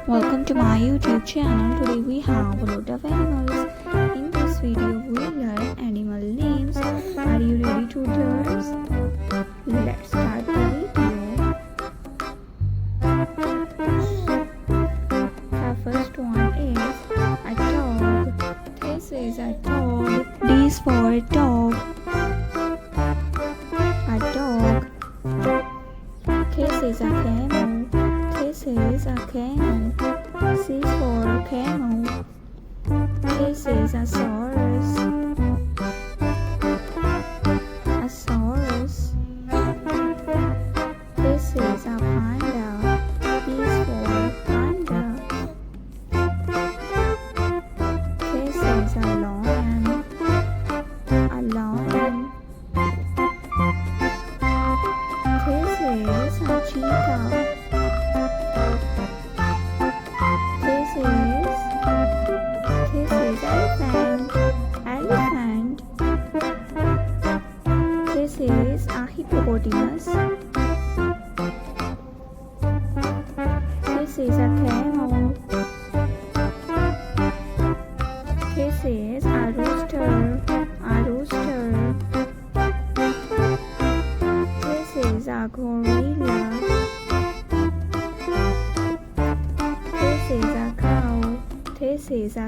Welcome to my YouTube channel. Today we have a lot of animals. In this video we learn animal names. Are you ready to learn? Let's start the video. The first one is a dog. This is a dog. D is for dog. A dog. This is a camel. This is a camel. C is for camel. This is a saurus. A saurus. This is a panda. P is for panda. This is a lion. A lion. This is a cheetah. This is elephant. This is a hippopotamus. This is a camel. This is a rooster. This is a gorilla. This is a cow. This is a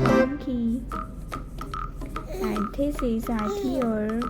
donkey. And this is a deer.